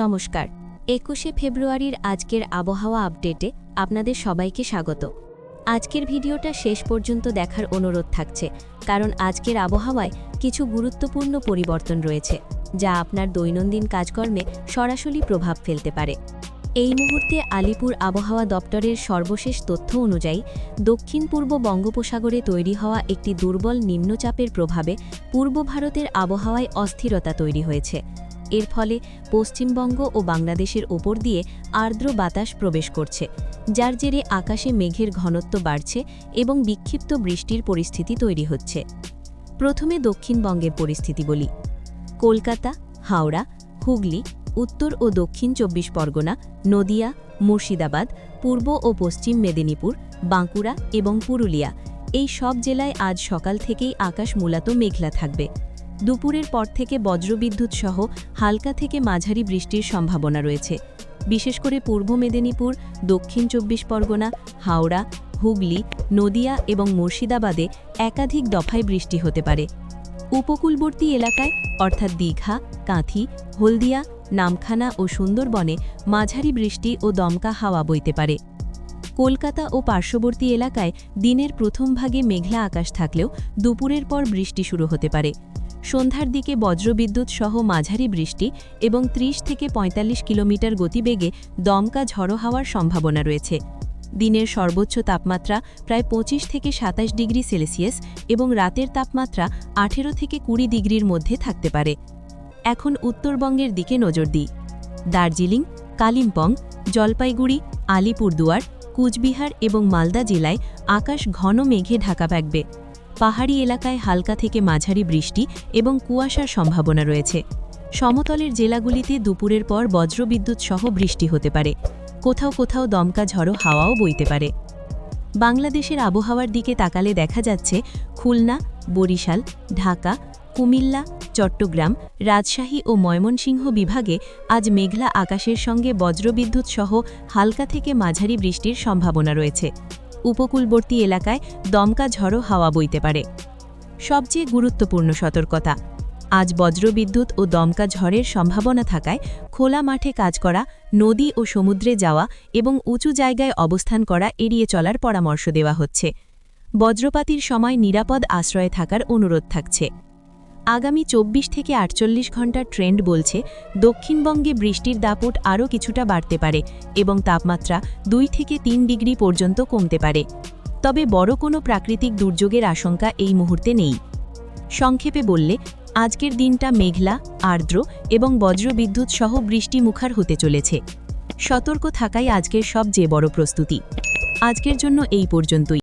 নমস্কার। ২১শে ফেব্রুয়ারির আজকের আবহাওয়া আপডেটে আপনাদের সবাইকে স্বাগত। আজকের ভিডিওটা শেষ পর্যন্ত দেখার অনুরোধ থাকছে, কারণ আজকের আবহাওয়ায় কিছু গুরুত্বপূর্ণ পরিবর্তন রয়েছে, যা আপনার দৈনন্দিন কাজকর্মে সরাসরি প্রভাব ফেলতে পারে। এই মুহূর্তে আলিপুর আবহাওয়া দপ্তরের সর্বশেষ তথ্য অনুযায়ী দক্ষিণ পূর্ব বঙ্গোপসাগরে তৈরি হওয়া একটি দুর্বল নিম্নচাপের প্রভাবে পূর্ব ভারতের আবহাওয়ায় অস্থিরতা তৈরি হয়েছে। এর ফলে পশ্চিমবঙ্গ ও বাংলাদেশের ওপর দিয়ে আর্দ্র বাতাস প্রবেশ করছে, যার জেরে আকাশে মেঘের ঘনত্ব বাড়ছে এবং বিক্ষিপ্ত বৃষ্টির পরিস্থিতি তৈরি হচ্ছে। প্রথমে দক্ষিণবঙ্গের পরিস্থিতি বলি। কলকাতা, হাওড়া, হুগলি, উত্তর ও দক্ষিণ ২৪ পরগনা, নদিয়া, মুর্শিদাবাদ, পূর্ব ও পশ্চিম মেদিনীপুর, বাঁকুড়া এবং পুরুলিয়া এই সব জেলায় আজ সকাল থেকেই আকাশ মূলত মেঘলা থাকবে। দুপুরের পর থেকে বজ্রবিদ্যুৎ সহ হালকা থেকে মাঝারি বৃষ্টির সম্ভাবনা রয়েছে। বিশেষ করে পূর্ব মেদিনীপুর, দক্ষিণ ২৪ পরগনা, হাওড়া, হুগলি, নদিয়া এবং মুর্শিদাবাদে একাধিক দফায় বৃষ্টি হতে পারে। উপকূলবর্তী এলাকায় অর্থাৎ দীঘা, কাঁথি, হলদিয়া, নামখানা ও সুন্দরবনে মাঝারি বৃষ্টি ও দমকা হাওয়া বইতে পারে। কলকাতা ও পার্শ্ববর্তী এলাকায় দিনের প্রথম ভাগে মেঘলা আকাশ থাকলেও দুপুরের পর বৃষ্টি শুরু হতে পারে। সন্ধ্যার দিকে বজ্রবিদ্যুৎ সহ মাঝারি বৃষ্টি এবং ৩০ থেকে ৪৫ কিলোমিটার গতিবেগে দমকা ঝড়ো হাওয়ার সম্ভাবনা রয়েছে। দিনের সর্বোচ্চ তাপমাত্রা প্রায় ২৫ থেকে ২৭ ডিগ্রি সেলসিয়াস এবং রাতের তাপমাত্রা ১৮ থেকে ২০ ডিগ্রির মধ্যে থাকতে পারে। এখন উত্তরবঙ্গের দিকে নজর দিই। দার্জিলিং, কালিম্পং, জলপাইগুড়ি, আলিপুরদুয়ার, কুচবিহার এবং মালদা জেলায় আকাশ ঘন মেঘে ঢাকা থাকবে। পাহাড়ি এলাকায় হালকা থেকে মাঝারি বৃষ্টি এবং কুয়াশার সম্ভাবনা রয়েছে। সমতলের জেলাগুলিতে দুপুরের পর বজ্রবিদ্যুৎ সহ বৃষ্টি হতে পারে। কোথাও কোথাও দমকা ঝড়ো হাওয়াও বইতে পারে। বাংলাদেশের আবহাওয়ার দিকে তাকালে দেখা যাচ্ছে খুলনা, বরিশাল, ঢাকা, কুমিল্লা, চট্টগ্রাম, রাজশাহী ও ময়মনসিংহ বিভাগে আজ মেঘলা আকাশের সঙ্গে বজ্রবিদ্যুৎ সহ হালকা থেকে মাঝারি বৃষ্টির সম্ভাবনা রয়েছে। উপকূলবর্তী এলাকায় দমকা ঝড়ো হাওয়া বইতে পারে। সবচেয়ে গুরুত্বপূর্ণ সতর্কতা, আজ বজ্রবিদ্যুৎ ও দমকা ঝড়ের সম্ভাবনা থাকায় খোলা মাঠে কাজ করা, নদী ও সমুদ্রে যাওয়া এবং উঁচু জায়গায় অবস্থান করা এড়িয়ে চলার পরামর্শ দেওয়া হচ্ছে। বজ্রপাতের সময় নিরাপদ আশ্রয়ে থাকার অনুরোধ থাকছে। আগামী ২৪ থেকে ৪৮ ঘণ্টার ট্রেন্ড বলছে দক্ষিণবঙ্গে বৃষ্টির দাপট আরও কিছুটা বাড়তে পারে এবং তাপমাত্রা ২ থেকে ৩ ডিগ্রি পর্যন্ত কমতে পারে। তবে বড় কোনো প্রাকৃতিক দুর্যোগের আশঙ্কা এই মুহূর্তে নেই। সংক্ষেপে বললে, আজকের দিনটা মেঘলা, আর্দ্র এবং বজ্রবিদ্যুৎ সহ বৃষ্টিমুখর হতে চলেছে। সতর্ক থাকাই আজকের সবচেয়ে বড় প্রস্তুতি। আজকের জন্য এই পর্যন্তই।